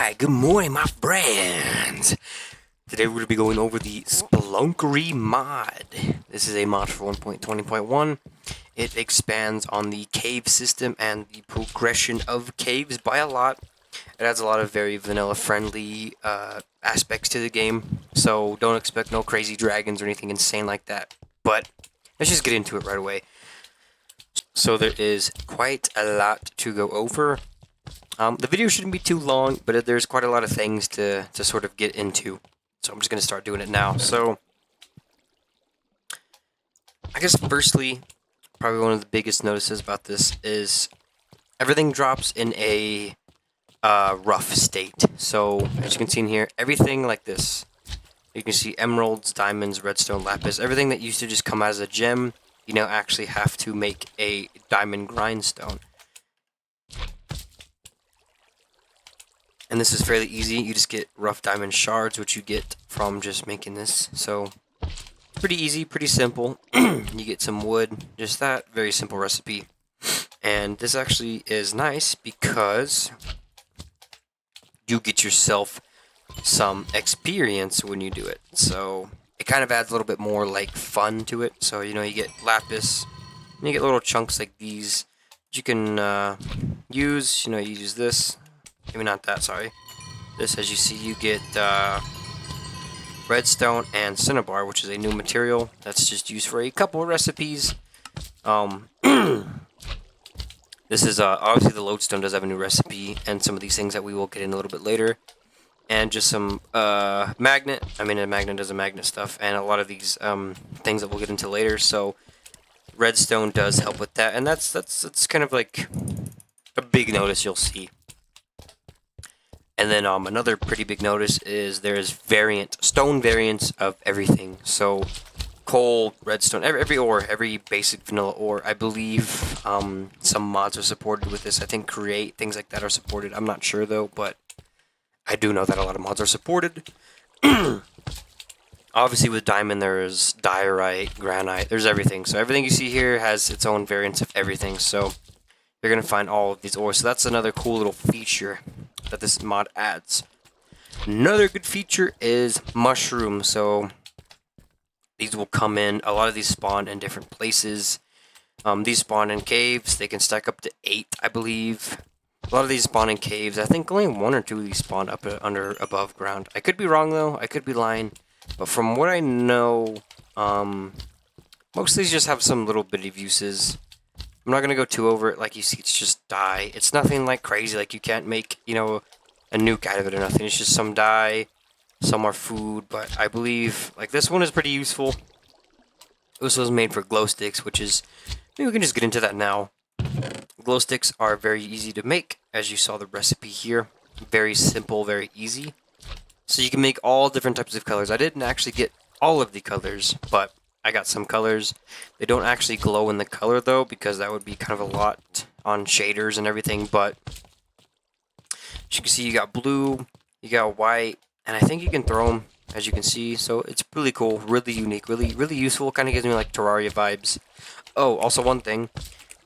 Alright, good morning, my friends. Today we're going to be going over the Spelunkery mod. This is a mod for 1.20.1. It expands on the cave system and the progression of caves by a lot. It adds a lot of very vanilla-friendly aspects to the game, so don't expect no crazy dragons or anything insane like that. But let's just get into it right away. So there is quite a lot to go over. The video shouldn't be too long, but there's quite a lot of things to sort of get into. So I'm just going to start doing it now. So, I guess firstly, probably one of the biggest notices about this is everything drops in a rough state. So, as you can see in here, everything like this. You can see emeralds, diamonds, redstone, lapis, everything that used to just come out as a gem, you now actually have to make a diamond grindstone. And this is fairly easy. You just get rough diamond shards, which you get from just making this. So, pretty easy, pretty simple. You get some wood, just that. Very simple recipe. And this actually is nice because you get yourself some experience when you do it. So, it kind of adds a little bit more, like, fun to it. So, you know, you get lapis, and you get little chunks like these that you can use. You know, you use this. Maybe not that, sorry. This, as you see, you get redstone and cinnabar, which is a new material that's just used for a couple of recipes. This is, obviously the lodestone does have a new recipe, and some of these things that we will get in a little bit later. And just some magnet. I mean, a magnet does a magnet stuff, and a lot of these things that we'll get into later. So, redstone does help with that, and that's kind of like a big notice you'll see. And then another pretty big notice is there's stone variants of everything. So coal, redstone, every ore, every basic vanilla ore. I believe some mods are supported with this. I think create, things like that are supported. I'm not sure though, but I do know that a lot of mods are supported. Obviously with diamond there's diorite, granite, there's everything. So everything you see here has its own variants of everything. So you're going to find all of these ores. So that's another cool little feature that this mod adds. Another good feature is mushrooms. So these will come in. A lot of these spawn in different places. These spawn in caves. They can stack up to 8, I believe. A lot of these spawn in caves. I think only 1 or 2 of these spawn up above ground. I could be wrong though. I could be lying. But from what I know, most of these just have some little bit of uses. I'm not going to go too over it. Like you see, it's just dye. It's nothing like crazy. Like you can't make, you know, a nuke out of it or nothing. It's just some dye. Some are food. But I believe, like this one is pretty useful. This was made for glow sticks, which is, maybe we can just get into that now. Glow sticks are very easy to make, as you saw the recipe here. Very simple, very easy. So you can make all different types of colors. I didn't actually get all of the colors, but I got some colors. They don't actually glow in the color though, because that would be kind of a lot on shaders and everything, but as you can see, you got blue, you got white, and I think you can throw them, as you can see, so it's really cool, really unique, really useful. Kind of gives me like Terraria vibes. Oh, also one thing,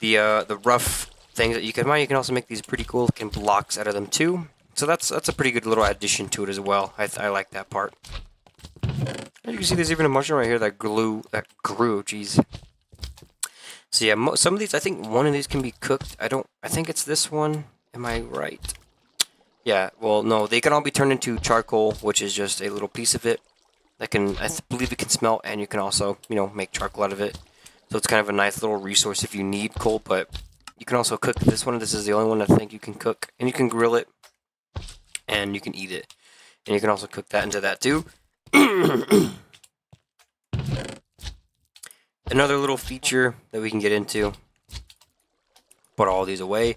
the rough things that you can mine, you can also make these pretty cool looking blocks out of them too. So that's a pretty good little addition to it as well. I like that part. As you can see, there's even a mushroom right here that grew, jeez. So yeah, some of these, I think one of these can be cooked. I think it's this one. Am I right? Yeah, well, no, they can all be turned into charcoal, which is just a little piece of it. That can, I believe it can smelt, and you can also, you know, make charcoal out of it. So it's kind of a nice little resource if you need coal, but you can also cook this one. This is the only one I think you can cook. And you can grill it, and you can eat it. And you can also cook that into that too. Another little feature that we can get into, put all these away.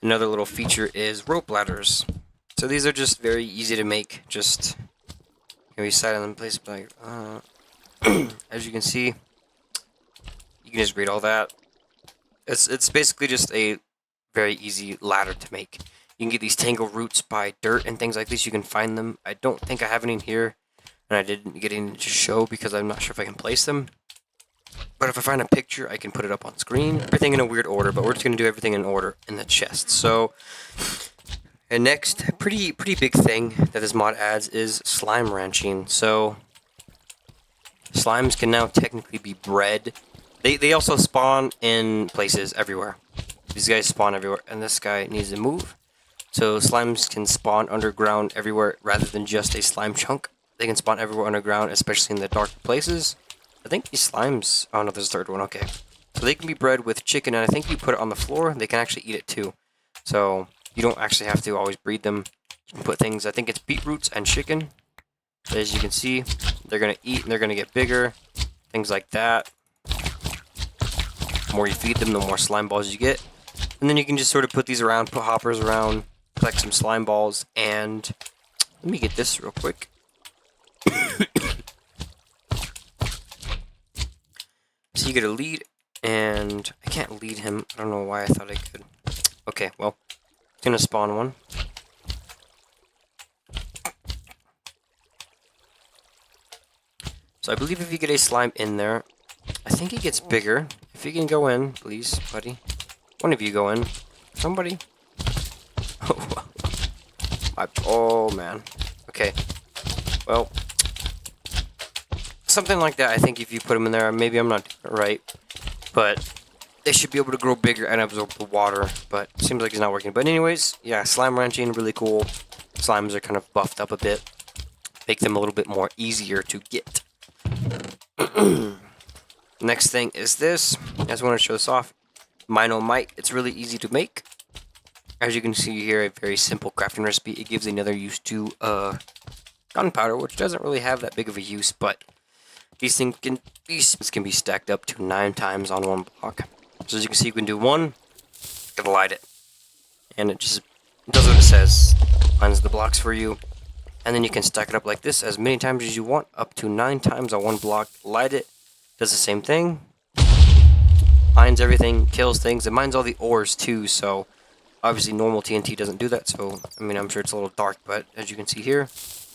Another little feature is rope ladders. So these are just very easy to make. Just can be sat in place like as you can see, you can just read all that. It's basically just a very easy ladder to make. You can get these tangle roots by dirt and things like this. You can find them. I don't think I have any in here. And I didn't get any to show because I'm not sure if I can place them. But if I find a picture, I can put it up on screen. Everything in a weird order, but we're just going to do everything in order in the chest. So, And next, pretty big thing that this mod adds is slime ranching. So slimes can now technically be bred. They also spawn in places everywhere. These guys spawn everywhere, and this guy needs to move. So slimes can spawn underground everywhere rather than just a slime chunk. They can spawn everywhere underground, especially in the dark places. I think these slimes... Oh no, there's a third one, okay. So they can be bred with chicken, and I think you put it on the floor, they can actually eat it too. So you don't actually have to always breed them. You can put things, I think it's beetroots and chicken. As you can see, they're going to eat and they're going to get bigger. Things like that. The more you feed them, the more slime balls you get. And then you can just sort of put these around, put hoppers around, collect some slime balls, and let me get this real quick. So you get a lead, and I can't lead him. I don't know why I thought I could. Okay, well, I'm gonna spawn one. So I believe if you get a slime in there, I think he gets bigger. If you can go in, please, buddy. One of you go in. Somebody. Oh man. Okay. Well, something like that. I think if you put them in there, maybe I'm not right, but they should be able to grow bigger and absorb the water. But it seems like it's not working. But anyways, yeah, slime ranching, really cool. Slimes are kind of buffed up a bit, make them a little bit more easier to get. Next thing is this. I just want to show this off. Mine-o-nite. It's really easy to make. As you can see here, a very simple crafting recipe. It gives another use to gunpowder, which doesn't really have that big of a use, but these things can be stacked up to 9 times on one block. So as you can see, you can do one, gotta light it, and it just does what it says. Lines the blocks for you, and then you can stack it up like this as many times as you want, up to 9 times on one block. Light it, does the same thing. Mines everything, kills things. It mines all the ores too, so obviously normal TNT doesn't do that, so I mean I'm sure it's a little dark, but as you can see here,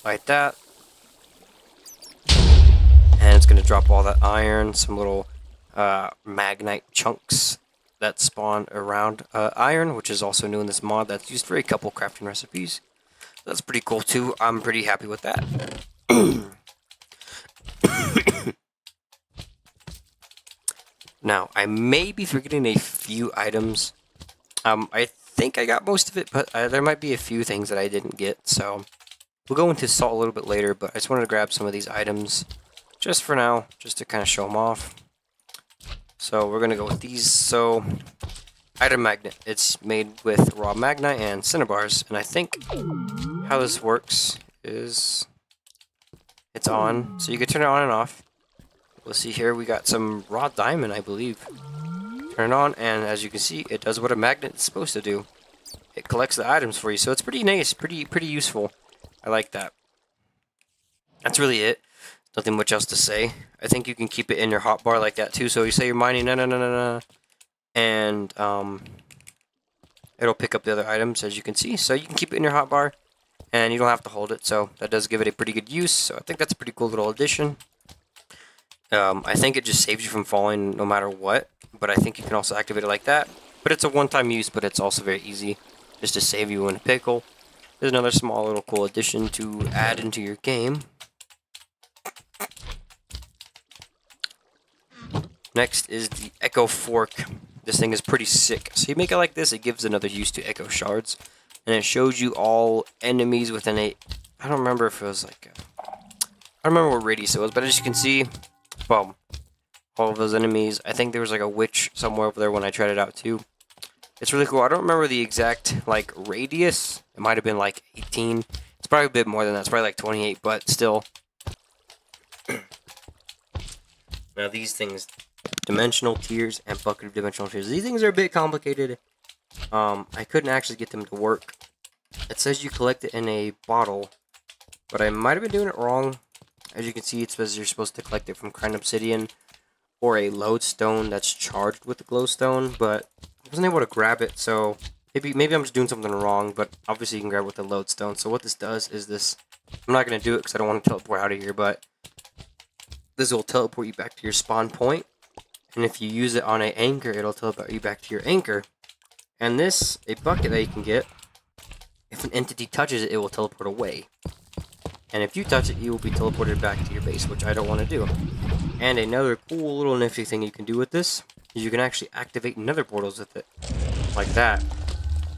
light that. And it's going to drop all that iron, some little magnite chunks that spawn around iron, which is also new in this mod that's used for a couple crafting recipes. That's pretty cool too. I'm pretty happy with that. Now, I may be forgetting a few items. I think I got most of it, but there might be a few things that I didn't get, so we'll go into salt a little bit later, but I just wanted to grab some of these items just for now, just to kind of show them off. So we're going to go with these. So, item magnet. It's made with raw magnite and cinnabars, and I think how this works is it's on, so you can turn it on and off. We'll see here, we got some raw diamond, I believe. Turn it on, and as you can see, it does what a magnet is supposed to do. It collects the items for you, so it's pretty nice, pretty useful. I like that. That's really it. Nothing much else to say. I think you can keep it in your hotbar like that too. So you say you're mining, and it'll pick up the other items, as you can see. So you can keep it in your hotbar, and you don't have to hold it. So that does give it a pretty good use. So I think that's a pretty cool little addition. I think it just saves you from falling no matter what, but I think you can also activate it like that. But it's a one-time use, but it's also very easy just to save you in a pickle. There's another small little cool addition to add into your game. Next is the Echo Fork. This thing is pretty sick. So you make it like this, it gives another use to Echo Shards. And it shows you all enemies within a... I don't remember if it was like... I don't remember what radius it was, but as you can see... Boom. All of those enemies. I think there was like a witch somewhere over there when I tried it out too. It's really cool. I don't remember the exact like radius. It might have been like 18. It's probably a bit more than that. It's probably like 28, but still. Now these things, dimensional tiers and bucket of dimensional tiers. These things are a bit complicated. I couldn't actually get them to work. It says you collect it in a bottle, but I might have been doing it wrong. As you can see, it says you're supposed to collect it from Crown Obsidian or a lodestone that's charged with the glowstone, but I wasn't able to grab it, so maybe I'm just doing something wrong, but obviously you can grab it with the lodestone. So what this does is this, I'm not going to do it because I don't want to teleport out of here, but this will teleport you back to your spawn point, and if you use it on an anchor, it'll teleport you back to your anchor. And this, a bucket that you can get, if an entity touches it, it will teleport away. And if you touch it, you will be teleported back to your base, which I don't want to do. And another cool little nifty thing you can do with this is you can actually activate nether portals with it. Like that.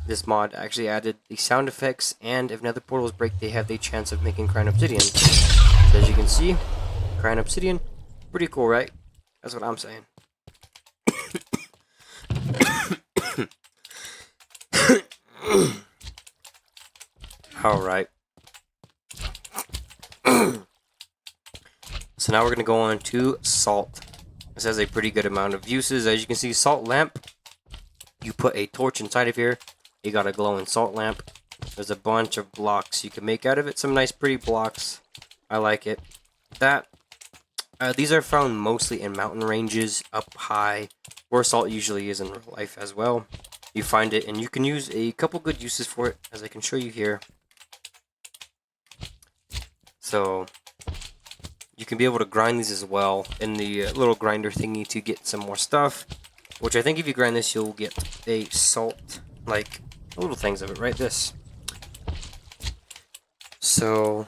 This mod actually added the sound effects, and if nether portals break, they have the chance of making crying obsidian. So as you can see, crying obsidian, pretty cool, right? That's what I'm saying. Alright. So now we're going to go on to salt. This has a pretty good amount of uses. As you can see, salt lamp. You put a torch inside of here. You got a glowing salt lamp. There's a bunch of blocks you can make out of it. Some nice pretty blocks. I like it. These are found mostly in mountain ranges, up high, where salt usually is in real life as well. You find it, and you can use a couple good uses for it, as I can show you here. So you can be able to grind these as well in the little grinder thingy to get some more stuff. Which I think if you grind this, you'll get a salt, like little things of it, right? This. So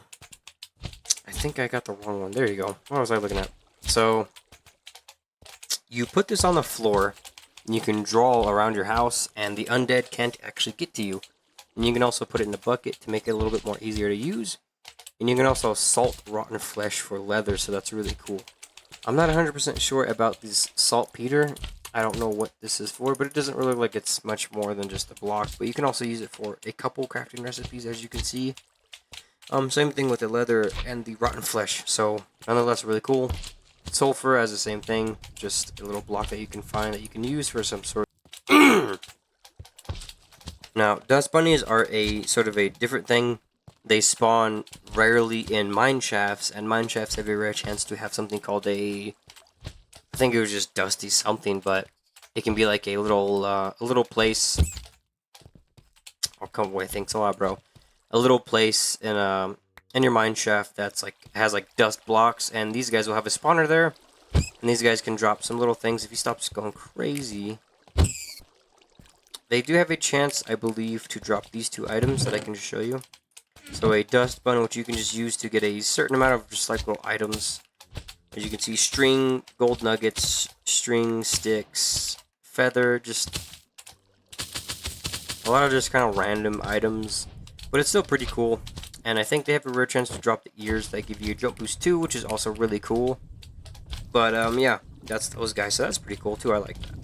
I think I got the wrong one. There you go. What was I looking at? So you put this on the floor, and you can draw around your house, and the undead can't actually get to you. And you can also put it in a bucket to make it a little bit more easier to use. And you can also salt rotten flesh for leather, so that's really cool. I'm not 100% sure about this saltpeter. I don't know what this is for, but it doesn't really look like it's much more than just a block. But you can also use it for a couple crafting recipes, as you can see. Same thing with the leather and the rotten flesh. So nonetheless, really cool. Sulfur has the same thing, just a little block that you can find that you can use for some sort of... Now, dust bunnies are a sort of a different thing. They spawn rarely in mine shafts, and mine shafts have a rare chance to have something called a... I think it was just dusty something, but it can be like a little place. Oh, come away, thanks a lot, bro. A little place in your mine shaft that's like has like dust blocks, and these guys will have a spawner there, and these guys can drop some little things if he stops going crazy. They do have a chance, I believe, to drop these two items that I can just show you. So a dust bun, which you can just use to get a certain amount of just like little items. As you can see, string, gold nuggets, string, sticks, feather, just a lot of just kind of random items. But it's still pretty cool. And I think they have a rare chance to drop the ears that give you a jump boost too, which is also really cool. But yeah, that's those guys. So that's pretty cool too. I like that.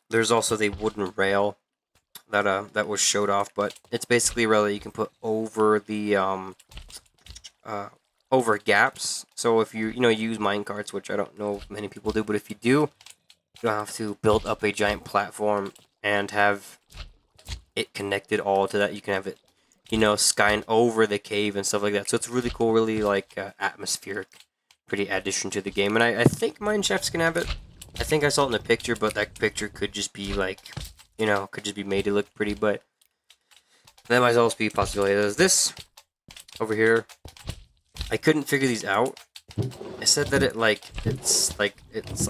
There's also the wooden rail that was showed off, but it's basically a rail that you can put over the over gaps. So if you use minecarts, which I don't know if many people do, but if you do, you don't have to build up a giant platform and have it connected all to that. You can have it, skying over the cave and stuff like that. So it's really cool, really like atmospheric, pretty addition to the game. And I think mine shafts can have it. I think I saw it in the picture, but that picture could just be like, could just be made to look pretty, but that might also be a possibility. There's this over here. I couldn't figure these out. I said that it's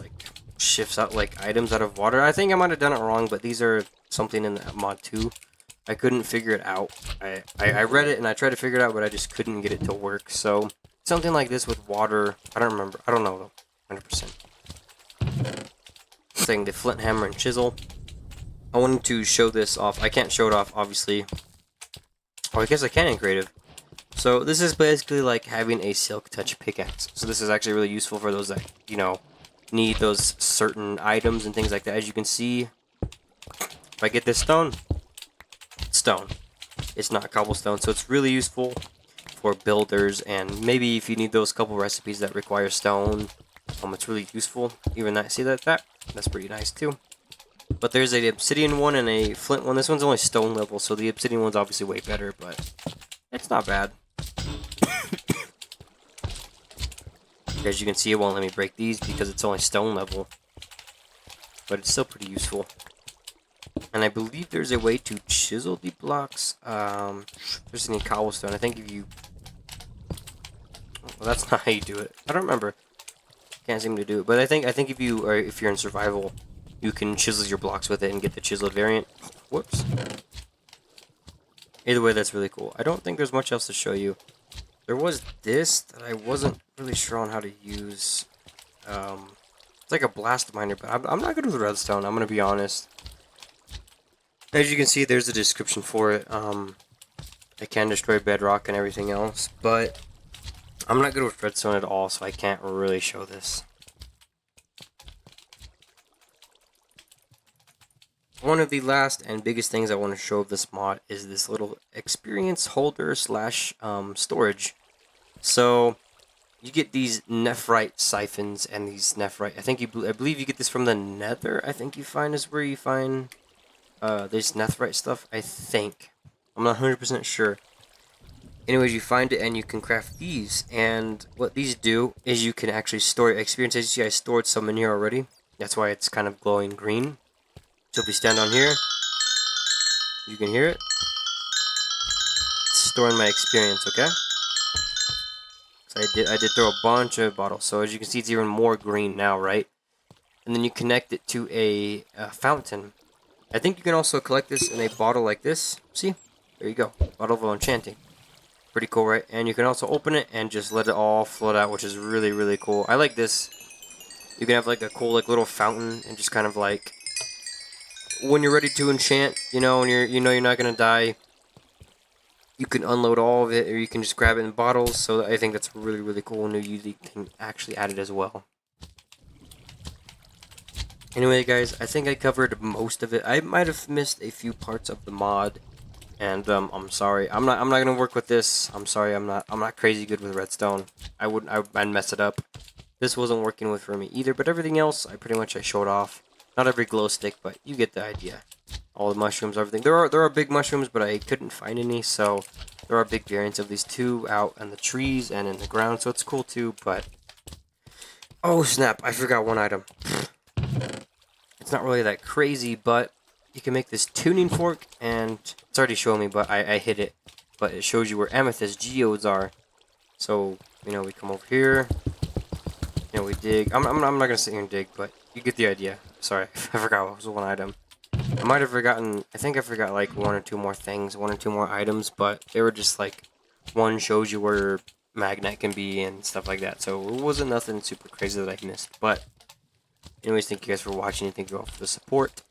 shifts out like items out of water. I think I might have done it wrong, but these are something in the mod too. I couldn't figure it out. I read it and I tried to figure it out, but I just couldn't get it to work. So something like this with water. I don't remember. I don't know though. 100%. Saying the flint hammer and chisel. I wanted to show this off. I can't show it off, obviously. Or I guess I can in creative. So this is basically like having a silk touch pickaxe. So this is actually really useful for those that, need those certain items and things like that. As you can see, if I get this stone, it's stone. It's not cobblestone. So it's really useful for builders, and maybe if you need those couple recipes that require stone, it's really useful. Even that, see that's pretty nice too. But there's a obsidian one and a flint one. This one's only stone level, so the obsidian one's obviously way better, but it's not bad. As you can see, it won't let me break these because it's only stone level. But it's still pretty useful. And I believe there's a way to chisel the blocks. There's any cobblestone. I think if you... Well, that's not how you do it. I don't remember. Can't seem to do it. But I think if you're in survival, you can chisel your blocks with it and get the chiseled variant. Whoops. Either way, that's really cool. I don't think there's much else to show you. There was this that I wasn't really sure on how to use. It's like a blast miner, but I'm not good with redstone. I'm gonna be honest. As you can see, there's a description for it. It can destroy bedrock and everything else, but I'm not good with redstone at all, so I can't really show this. One of the last and biggest things I want to show of this mod is this little experience holder slash storage. So you get these nephrite siphons and these nephrite. I believe you get this from the Nether. I think you find is where you find this netherite stuff. I think I'm not 100% sure. Anyways, you find it and you can craft these. And what these do is you can actually store experience. As you see, I stored some in here already. That's why it's kind of glowing green. So if we stand on here, you can hear it. It's storing my experience, okay? So I did throw a bunch of bottles. So as you can see, it's even more green now, right? And then you connect it to a fountain. I think you can also collect this in a bottle like this. See? There you go. Bottle of enchanting. Pretty cool, right? And you can also open it and just let it all float out, which is really, really cool. I like this. You can have like a cool like little fountain and just kind of like when you're ready to enchant, you know, and you're not gonna die, you can unload all of it, or you can just grab it in bottles. So I think that's a really, really cool new unique thing actually added as well. Anyway, guys, I think I covered most of it. I might have missed a few parts of the mod, and I'm sorry. I'm not gonna work with this. I'm sorry. I'm not crazy good with redstone. I'd mess it up. This wasn't working with for me either, but everything else I showed off. Not every glow stick, but you get the idea. All the mushrooms, everything. There are big mushrooms, but I couldn't find any, so there are big variants of these two out in the trees and in the ground, so it's cool too, but oh snap, I forgot one item. It's not really that crazy, but you can make this tuning fork, and it's already showing me, but I hit it. But it shows you where amethyst geodes are. So, you know, we come over here. You know, we dig. I'm not gonna sit here and dig, but you get the idea. Sorry, I forgot what was one item. I might have forgotten. I think I forgot like one or two more things, one or two more items, but they were just like one shows you where magnet can be and stuff like that. So it wasn't nothing super crazy that I missed. But anyways, thank you guys for watching and thank you all for the support.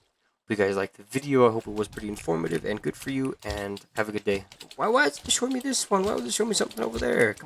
Hope you guys liked the video. I hope it was pretty informative and good for you. And have a good day. Why is it showing me this one? Why was it showing me something over there? Come on.